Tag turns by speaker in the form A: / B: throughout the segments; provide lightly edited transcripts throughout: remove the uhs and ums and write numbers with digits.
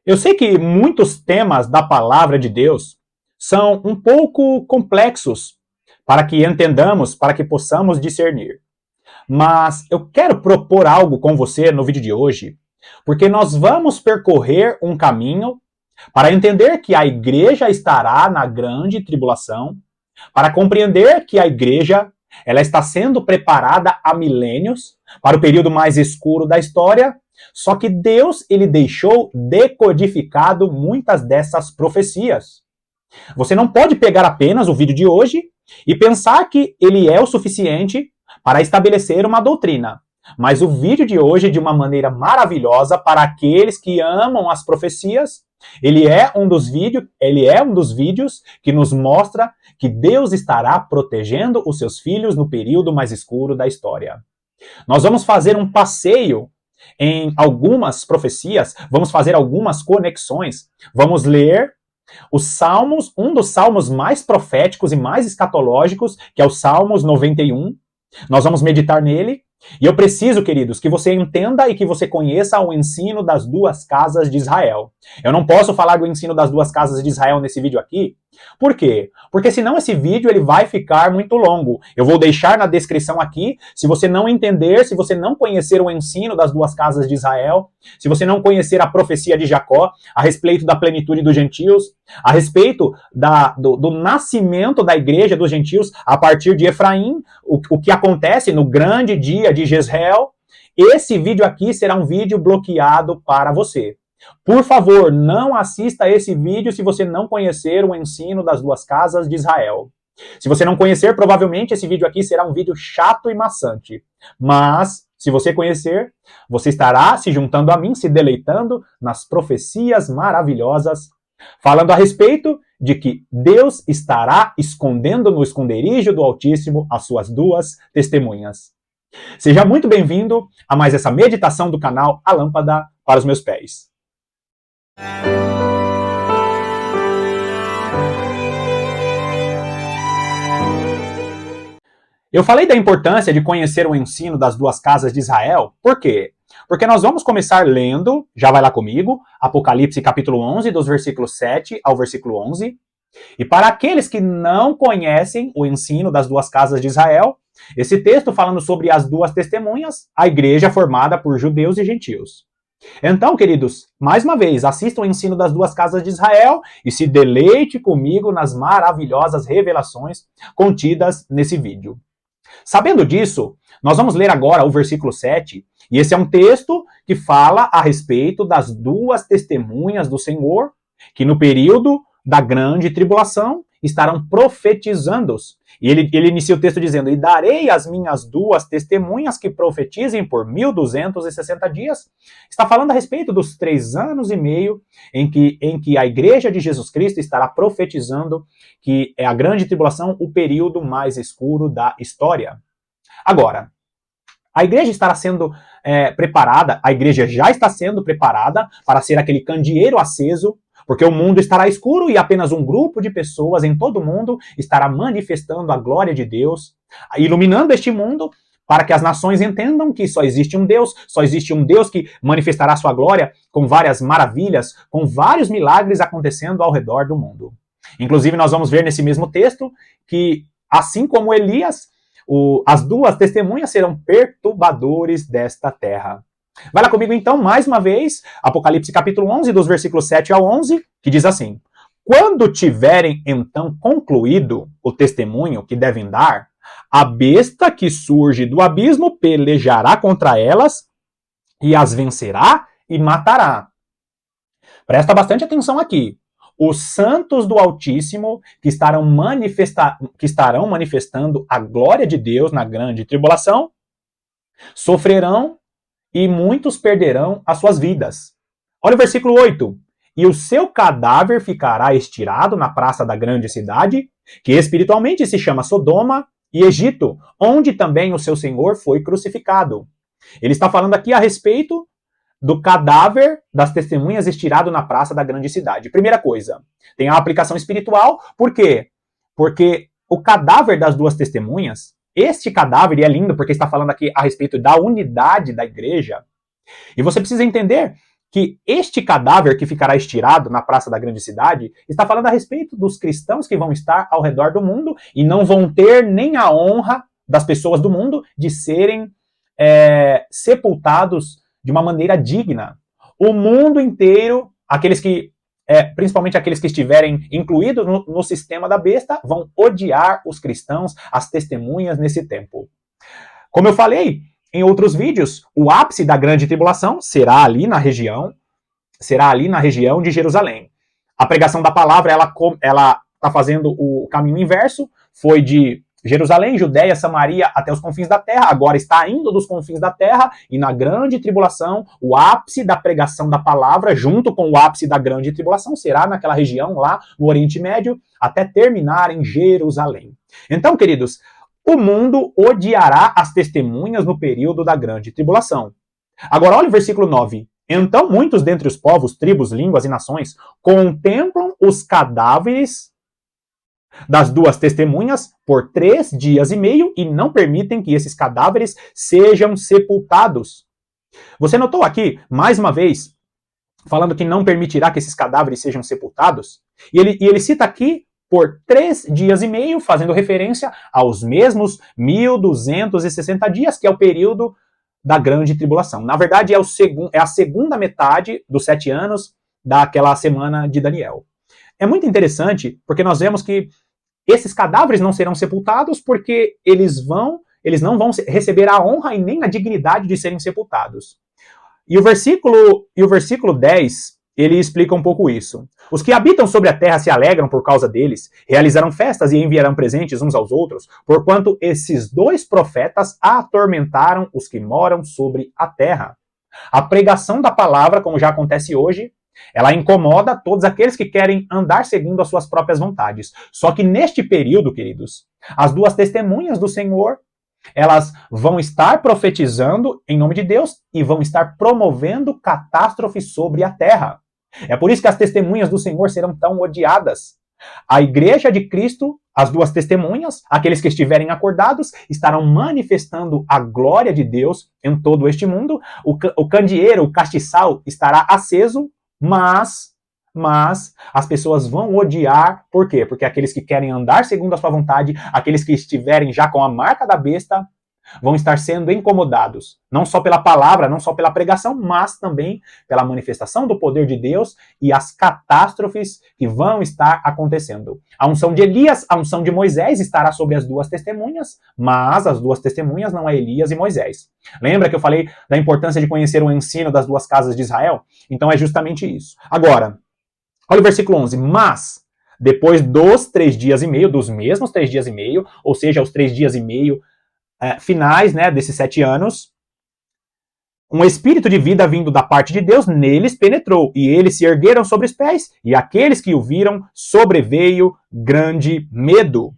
A: Eu sei que muitos temas da palavra de Deus são um pouco complexos para que entendamos, para que possamos discernir. Mas eu quero propor algo com você no vídeo de hoje, porque nós vamos percorrer um caminho para entender que a igreja estará na grande tribulação, para compreender que a igreja ela está sendo preparada há milênios para o período mais escuro da história, só que Deus ele deixou decodificado muitas dessas profecias. Você não pode pegar apenas o vídeo de hoje e pensar que ele é o suficiente para estabelecer uma doutrina. Mas o vídeo de hoje, de uma maneira maravilhosa para aqueles que amam as profecias, ele é um dos vídeos que nos mostra que Deus estará protegendo os seus filhos no período mais escuro da história. Nós vamos fazer um passeio em algumas profecias, vamos fazer algumas conexões, vamos ler os Salmos, um dos salmos mais proféticos e mais escatológicos, que é o Salmos 91. Nós vamos meditar nele. E eu preciso, queridos, que você entenda e que você conheça o ensino das duas casas de Israel. Eu não posso falar do ensino das duas casas de Israel nesse vídeo aqui. Por quê? Porque senão esse vídeo ele vai ficar muito longo. Eu vou deixar na descrição aqui. Se você não entender, se você não conhecer o ensino das duas casas de Israel, se você não conhecer a profecia de Jacó a respeito da plenitude dos gentios, a respeito do nascimento da igreja dos gentios a partir de Efraim, o que acontece no grande dia de Jezreel, esse vídeo aqui será um vídeo bloqueado para você. Por favor, não assista esse vídeo se você não conhecer o ensino das duas casas de Israel. Se você não conhecer, provavelmente esse vídeo aqui será um vídeo chato e maçante. Mas, se você conhecer, você estará se juntando a mim, se deleitando nas profecias maravilhosas, falando a respeito de que Deus estará escondendo no esconderijo do Altíssimo as suas duas testemunhas. Seja muito bem-vindo a mais essa meditação do canal A Lâmpada para os Meus Pés. Eu falei da importância de conhecer o ensino das duas casas de Israel. Por quê? Porque nós vamos começar lendo, já vai lá comigo, Apocalipse capítulo 11, dos versículos 7 ao versículo 11. E para aqueles que não conhecem o ensino das duas casas de Israel, esse texto falando sobre as duas testemunhas, a igreja formada por judeus e gentios. Então, queridos, mais uma vez, assistam o ensino das duas casas de Israel e se deleite comigo nas maravilhosas revelações contidas nesse vídeo. Sabendo disso, nós vamos ler agora o versículo 7, e esse é um texto que fala a respeito das duas testemunhas do Senhor, que no período da grande tribulação estarão profetizando. E ele inicia o texto dizendo: e darei as minhas duas testemunhas que profetizem por 1260 dias. Está falando a respeito dos 3 anos e meio em que a igreja de Jesus Cristo estará profetizando que é a grande tribulação, o período mais escuro da história. Agora, a igreja estará sendo preparada, a igreja já está sendo preparada para ser aquele candeeiro aceso, porque o mundo estará escuro e apenas um grupo de pessoas em todo o mundo estará manifestando a glória de Deus, iluminando este mundo, para que as nações entendam que só existe um Deus que manifestará sua glória com várias maravilhas, com vários milagres acontecendo ao redor do mundo. Inclusive, nós vamos ver nesse mesmo texto que, assim como Elias, as duas testemunhas serão perturbadores desta terra. Vai lá comigo então, mais uma vez, Apocalipse capítulo 11, dos versículos 7 ao 11, que diz assim: quando tiverem então concluído o testemunho que devem dar, a besta que surge do abismo pelejará contra elas e as vencerá e matará. Presta bastante atenção aqui. Os santos do Altíssimo que estarão manifestando a glória de Deus na grande tribulação sofrerão e muitos perderão as suas vidas. Olha o versículo 8. E o seu cadáver ficará estirado na praça da grande cidade, que espiritualmente se chama Sodoma e Egito, onde também o seu Senhor foi crucificado. Ele está falando aqui a respeito do cadáver das testemunhas estirado na praça da grande cidade. Primeira coisa, tem a aplicação espiritual. Por quê? Porque o cadáver das duas testemunhas, este cadáver, e é lindo porque está falando aqui a respeito da unidade da igreja, e você precisa entender que este cadáver que ficará estirado na praça da grande cidade está falando a respeito dos cristãos que vão estar ao redor do mundo e não vão ter nem a honra das pessoas do mundo de serem sepultados de uma maneira digna. O mundo inteiro, principalmente aqueles que estiverem incluídos no sistema da besta, vão odiar os cristãos, as testemunhas nesse tempo. Como eu falei em outros vídeos, o ápice da grande tribulação será ali na região de Jerusalém. A pregação da palavra, ela está fazendo o caminho inverso, foi de Jerusalém, Judéia, Samaria até os confins da terra, agora está indo dos confins da terra, e na grande tribulação, o ápice da pregação da palavra, junto com o ápice da grande tribulação, será naquela região lá no Oriente Médio, até terminar em Jerusalém. Então, queridos, o mundo odiará as testemunhas no período da grande tribulação. Agora, olha o versículo 9. Então, muitos dentre os povos, tribos, línguas e nações contemplam os cadáveres das duas testemunhas por 3 dias e meio e não permitem que esses cadáveres sejam sepultados. Você notou aqui, mais uma vez, falando que não permitirá que esses cadáveres sejam sepultados? E ele cita aqui por 3 dias e meio, fazendo referência aos mesmos 1260 dias, que é o período da grande tribulação. Na verdade, é a segunda metade dos 7 anos daquela semana de Daniel. É muito interessante, porque nós vemos que esses cadáveres não serão sepultados porque eles não vão receber a honra e nem a dignidade de serem sepultados. E o versículo 10, ele explica um pouco isso. Os que habitam sobre a terra se alegram por causa deles, realizarão festas e enviarão presentes uns aos outros, porquanto esses 2 profetas atormentaram os que moram sobre a terra. A pregação da palavra, como já acontece hoje, ela incomoda todos aqueles que querem andar segundo as suas próprias vontades. Só que neste período, queridos, as 2 testemunhas do Senhor, elas vão estar profetizando em nome de Deus e vão estar promovendo catástrofes sobre a terra. É por isso que as testemunhas do Senhor serão tão odiadas. A igreja de Cristo, as 2 testemunhas, aqueles que estiverem acordados, estarão manifestando a glória de Deus em todo este mundo. O candeeiro, o castiçal estará aceso, mas as pessoas vão odiar. Por quê? Porque aqueles que querem andar segundo a sua vontade, aqueles que estiverem já com a marca da besta, vão estar sendo incomodados. Não só pela palavra, não só pela pregação, mas também pela manifestação do poder de Deus e as catástrofes que vão estar acontecendo. A unção de Elias, a unção de Moisés estará sobre as 2 testemunhas, mas as 2 testemunhas não é Elias e Moisés. Lembra que eu falei da importância de conhecer o ensino das 2 casas de Israel? Então é justamente isso. Agora, olha o versículo 11. Mas, depois dos 3 dias e meio, dos mesmos 3 dias e meio, ou seja, os 3 dias e meio finais, né, desses 7 anos, um espírito de vida vindo da parte de Deus neles penetrou, e eles se ergueram sobre os pés, e aqueles que o viram sobreveio grande medo.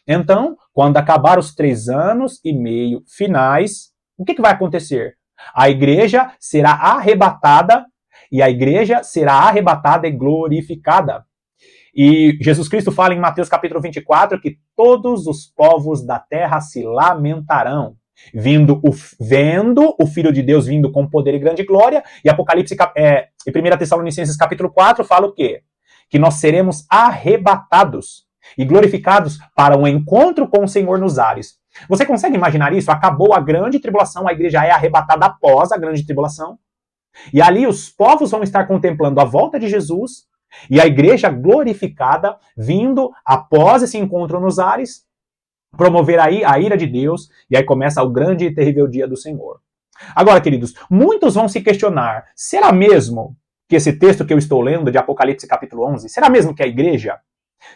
A: Então, quando acabar os 3 anos e meio finais, o que vai acontecer? A igreja será arrebatada, e a igreja será arrebatada e glorificada. E Jesus Cristo fala em Mateus capítulo 24 que todos os povos da terra se lamentarão, vendo o Filho de Deus vindo com poder e grande glória. E Apocalipse e 1 Tessalonicenses capítulo 4 fala o quê? Que nós seremos arrebatados e glorificados para um encontro com o Senhor nos ares. Você consegue imaginar isso? Acabou a grande tribulação, a igreja é arrebatada após a grande tribulação. E ali os povos vão estar contemplando a volta de Jesus e a igreja glorificada vindo após esse encontro nos ares, promover aí a ira de Deus, e aí começa o grande e terrível dia do Senhor. Agora, queridos, muitos vão se questionar, será mesmo que esse texto que eu estou lendo de Apocalipse capítulo 11, será mesmo que é a igreja?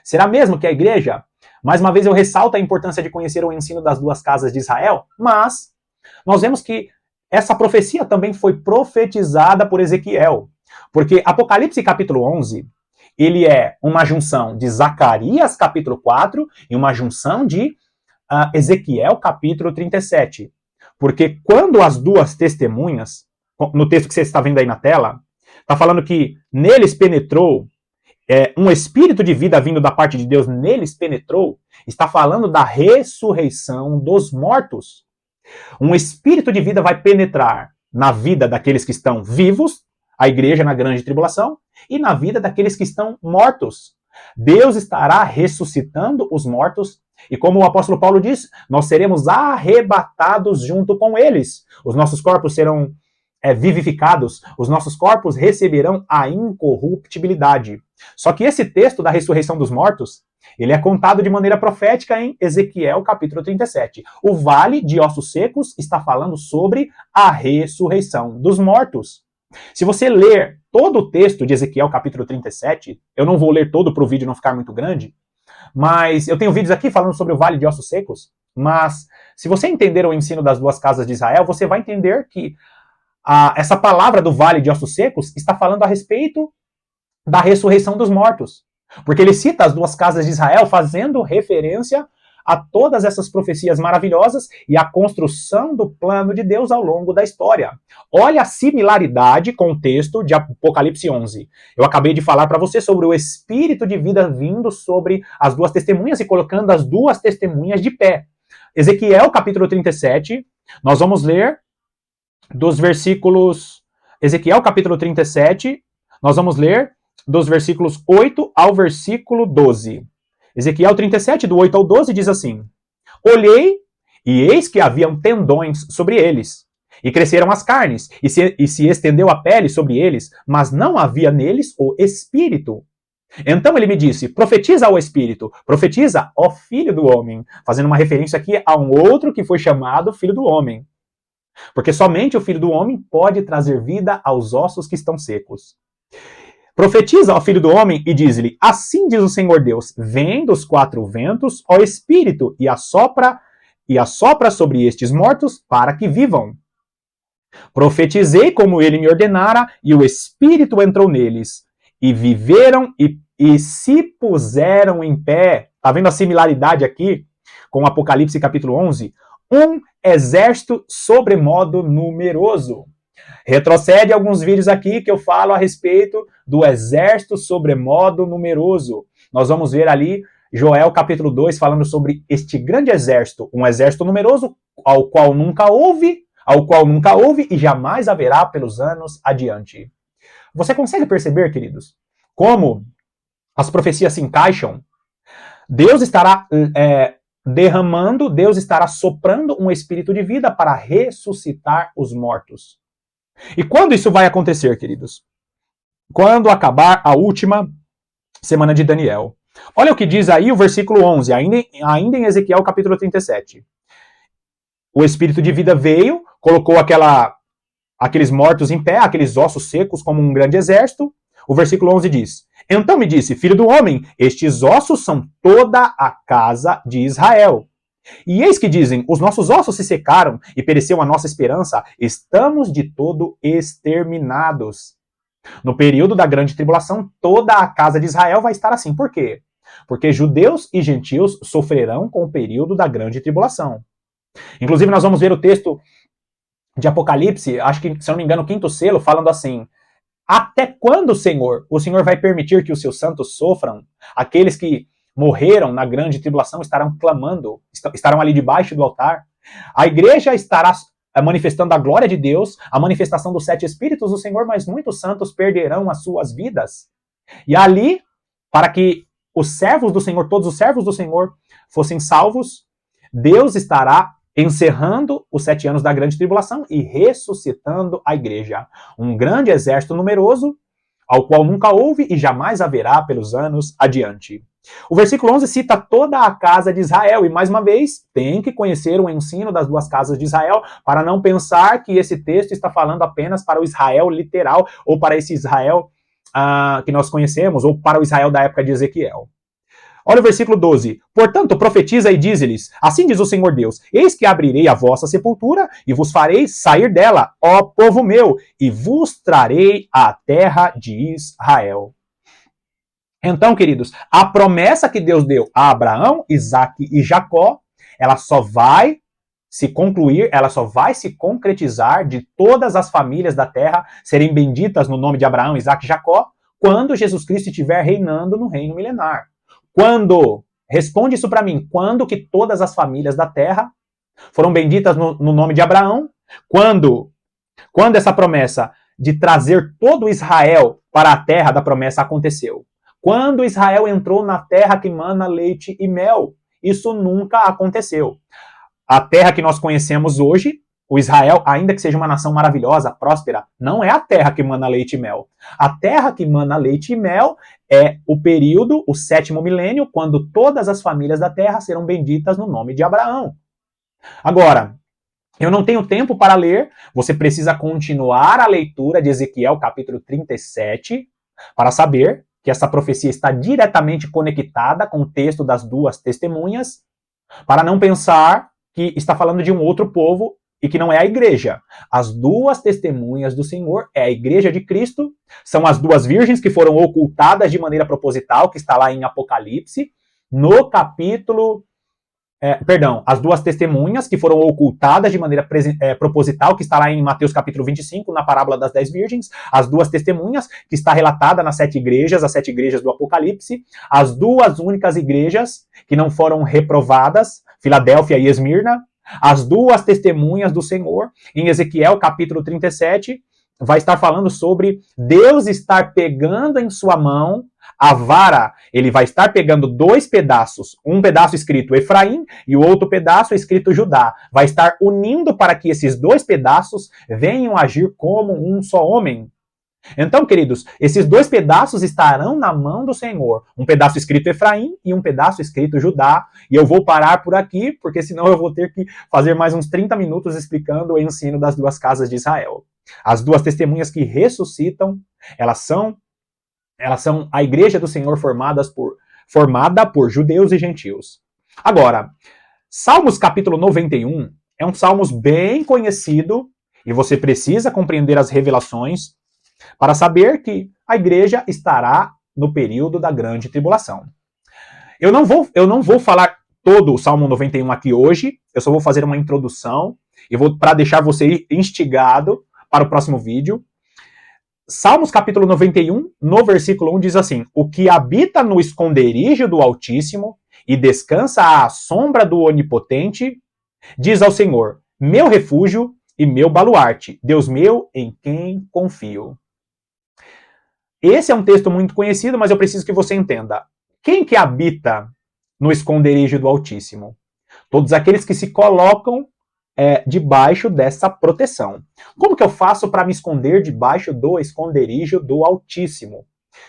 A: Será mesmo que é a igreja? Mais uma vez eu ressalto a importância de conhecer o ensino das 2 casas de Israel, mas nós vemos que essa profecia também foi profetizada por Ezequiel. Porque Apocalipse capítulo 11, ele é uma junção de Zacarias capítulo 4 e uma junção de Ezequiel capítulo 37. Porque quando as 2 testemunhas, no texto que você está vendo aí na tela, está falando que neles penetrou, um espírito de vida vindo da parte de Deus, neles penetrou, está falando da ressurreição dos mortos. Um espírito de vida vai penetrar na vida daqueles que estão vivos, a igreja na grande tribulação, e na vida daqueles que estão mortos. Deus estará ressuscitando os mortos, e como o apóstolo Paulo diz, nós seremos arrebatados junto com eles. Os nossos corpos serão vivificados, os nossos corpos receberão a incorruptibilidade. Só que esse texto da ressurreição dos mortos, ele é contado de maneira profética em Ezequiel capítulo 37. O vale de ossos secos está falando sobre a ressurreição dos mortos. Se você ler todo o texto de Ezequiel capítulo 37, eu não vou ler todo para o vídeo não ficar muito grande, mas eu tenho vídeos aqui falando sobre o vale de ossos secos, mas se você entender o ensino das duas casas de Israel, você vai entender que essa palavra do vale de ossos secos está falando a respeito da ressurreição dos mortos. Porque ele cita as duas casas de Israel fazendo referência a todas essas profecias maravilhosas e a construção do plano de Deus ao longo da história. Olha a similaridade com o texto de Apocalipse 11. Eu acabei de falar para você sobre o espírito de vida vindo sobre as duas testemunhas e colocando as duas testemunhas de pé. Ezequiel capítulo 37, nós vamos ler dos versículos... Ezequiel capítulo 37, nós vamos ler dos versículos 8 ao versículo 12. Ezequiel 37, do 8 ao 12, diz assim: Olhei, e eis que haviam tendões sobre eles, e cresceram as carnes, e se estendeu a pele sobre eles, mas não havia neles o espírito. Então ele me disse, profetiza ao espírito, profetiza, ó filho do homem, fazendo uma referência aqui a um outro que foi chamado filho do homem. Porque somente o filho do homem pode trazer vida aos ossos que estão secos. Profetiza ao filho do homem e diz-lhe, assim diz o Senhor Deus, vem dos quatro ventos, ó Espírito, e assopra sobre estes mortos para que vivam. Profetizei como ele me ordenara, e o Espírito entrou neles, e viveram e se puseram em pé. Tá vendo a similaridade aqui com Apocalipse capítulo 11? Um exército sobremodo numeroso. Retrocede alguns vídeos aqui que eu falo a respeito do exército sobremodo numeroso. Nós vamos ver ali Joel capítulo 2 falando sobre este grande exército, um exército numeroso ao qual nunca houve e jamais haverá pelos anos adiante. Você consegue perceber, queridos, como as profecias se encaixam? Deus estará derramando, Deus estará soprando um espírito de vida para ressuscitar os mortos. E quando isso vai acontecer, queridos? Quando acabar a última semana de Daniel. Olha o que diz aí o versículo 11, ainda em Ezequiel capítulo 37. O espírito de vida veio, colocou aqueles mortos em pé, aqueles ossos secos como um grande exército. O versículo 11 diz, então me disse, filho do homem, estes ossos são toda a casa de Israel. E eis que dizem, os nossos ossos se secaram e pereceu a nossa esperança, estamos de todo exterminados. No período da grande tribulação, toda a casa de Israel vai estar assim. Por quê? Porque judeus e gentios sofrerão com o período da grande tribulação. Inclusive, nós vamos ver o texto de Apocalipse, acho que, se eu não me engano, o 5º selo, falando assim, até quando, Senhor, o Senhor vai permitir que os seus santos sofram? Aqueles que morreram na grande tribulação estarão clamando, estarão ali debaixo do altar. A igreja estará manifestando a glória de Deus, a manifestação dos 7 Espíritos do Senhor, mas muitos santos perderão as suas vidas. E ali, para que os servos do Senhor, todos os servos do Senhor, fossem salvos, Deus estará encerrando os 7 anos da grande tribulação e ressuscitando a igreja. Um grande exército numeroso, ao qual nunca houve e jamais haverá pelos anos adiante. O versículo 11 cita toda a casa de Israel, e mais uma vez, tem que conhecer o ensino das duas casas de Israel, para não pensar que esse texto está falando apenas para o Israel literal, ou para esse Israel que nós conhecemos, ou para o Israel da época de Ezequiel. Olha o versículo 12. Portanto, profetiza e dize-lhes, assim diz o Senhor Deus, eis que abrirei a vossa sepultura e vos farei sair dela, ó povo meu, e vos trarei à terra de Israel. Então, queridos, a promessa que Deus deu a Abraão, Isaque e Jacó, ela só vai se concluir, ela só vai se concretizar de todas as famílias da terra serem benditas no nome de Abraão, Isaque e Jacó, quando Jesus Cristo estiver reinando no reino milenar. Quando? Responde isso para mim. Quando que todas as famílias da terra foram benditas no nome de Abraão? Quando essa promessa de trazer todo Israel para a terra da promessa aconteceu. Quando Israel entrou na terra que mana leite e mel, isso nunca aconteceu. A terra que nós conhecemos hoje, o Israel, ainda que seja uma nação maravilhosa, próspera, não é a terra que mana leite e mel. A terra que mana leite e mel é o período, o 7º milênio, quando todas as famílias da terra serão benditas no nome de Abraão. Agora, eu não tenho tempo para ler, você precisa continuar a leitura de Ezequiel capítulo 37 para saber que essa profecia está diretamente conectada com o texto das duas testemunhas, para não pensar que está falando de um outro povo e que não é a igreja. As duas testemunhas do Senhor é a igreja de Cristo, são as duas virgens que foram ocultadas de maneira proposital, que está lá em Apocalipse, no capítulo... as duas testemunhas que foram ocultadas de maneira proposital, que está lá em Mateus capítulo 25, na parábola das 10 virgens, as duas testemunhas, que está relatada nas 7 igrejas, as 7 igrejas do Apocalipse, as duas únicas igrejas que não foram reprovadas, Filadélfia e Esmirna, as duas testemunhas do Senhor, em Ezequiel capítulo 37, vai estar falando sobre Deus estar pegando em sua mão a vara. Ele vai estar pegando 2 pedaços, um pedaço escrito Efraim e o outro pedaço escrito Judá. Vai estar unindo para que esses 2 pedaços venham agir como um só homem. Então, queridos, esses 2 pedaços estarão na mão do Senhor. Um pedaço escrito Efraim e um pedaço escrito Judá. E eu vou parar por aqui, porque senão eu vou ter que fazer mais uns 30 minutos explicando o ensino das 2 casas de Israel. As 2 testemunhas que ressuscitam, elas são a igreja do Senhor formada por judeus e gentios. Agora, Salmos capítulo 91 é um salmos bem conhecido e você precisa compreender as revelações para saber que a igreja estará no período da grande tribulação. Eu não vou falar todo o Salmo 91 aqui hoje, eu só vou fazer uma introdução e para deixar você instigado para o próximo vídeo. Salmos capítulo 91, no versículo 1 diz assim: o que habita no esconderijo do Altíssimo e descansa à sombra do Onipotente, diz ao Senhor, meu refúgio e meu baluarte, Deus meu em quem confio. Esse é um texto muito conhecido, mas eu preciso que você entenda. Quem que habita no esconderijo do Altíssimo? Todos aqueles que se colocam debaixo dessa proteção. Como que eu faço para me esconder debaixo do esconderijo do Altíssimo?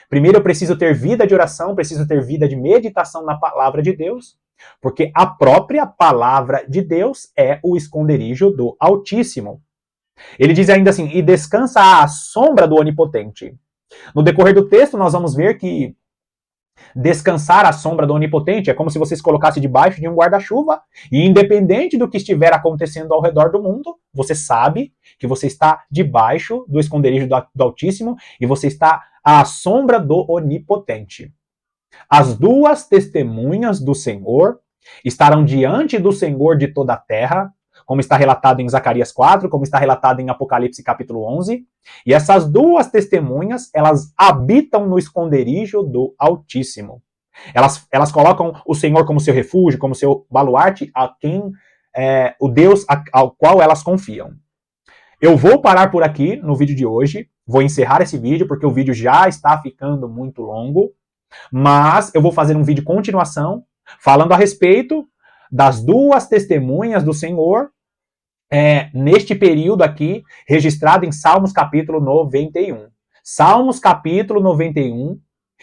A: Primeiro eu preciso ter vida de oração, preciso ter vida de meditação na palavra de Deus, porque a própria palavra de Deus é o esconderijo do Altíssimo. Ele diz ainda assim, e descansa à sombra do Onipotente. No decorrer do texto nós vamos ver que descansar à sombra do Onipotente é como se você se colocasse debaixo de um guarda-chuva e independente do que estiver acontecendo ao redor do mundo, você sabe que você está debaixo do esconderijo do Altíssimo e você está à sombra do Onipotente. As 2 testemunhas do Senhor estarão diante do Senhor de toda a terra, como está relatado em Zacarias 4, como está relatado em Apocalipse capítulo 11. E essas 2 testemunhas, elas habitam no esconderijo do Altíssimo. Elas colocam o Senhor como seu refúgio, como seu baluarte, o Deus ao qual elas confiam. Eu vou parar por aqui no vídeo de hoje, vou encerrar esse vídeo, porque o vídeo já está ficando muito longo, mas eu vou fazer um vídeo de continuação, falando a respeito das 2 testemunhas do Senhor, neste período aqui, registrado em Salmos capítulo 91. Salmos capítulo 91,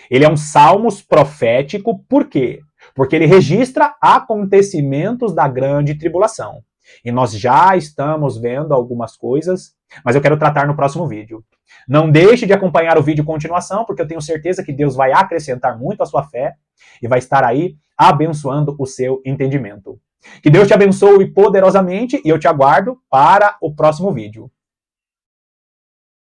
A: ele é um salmos profético, por quê? Porque ele registra acontecimentos da grande tribulação. E nós já estamos vendo algumas coisas, mas eu quero tratar no próximo vídeo. Não deixe de acompanhar o vídeo continuação, porque eu tenho certeza que Deus vai acrescentar muito à sua fé e vai estar aí abençoando o seu entendimento. Que Deus te abençoe poderosamente e eu te aguardo para o próximo vídeo.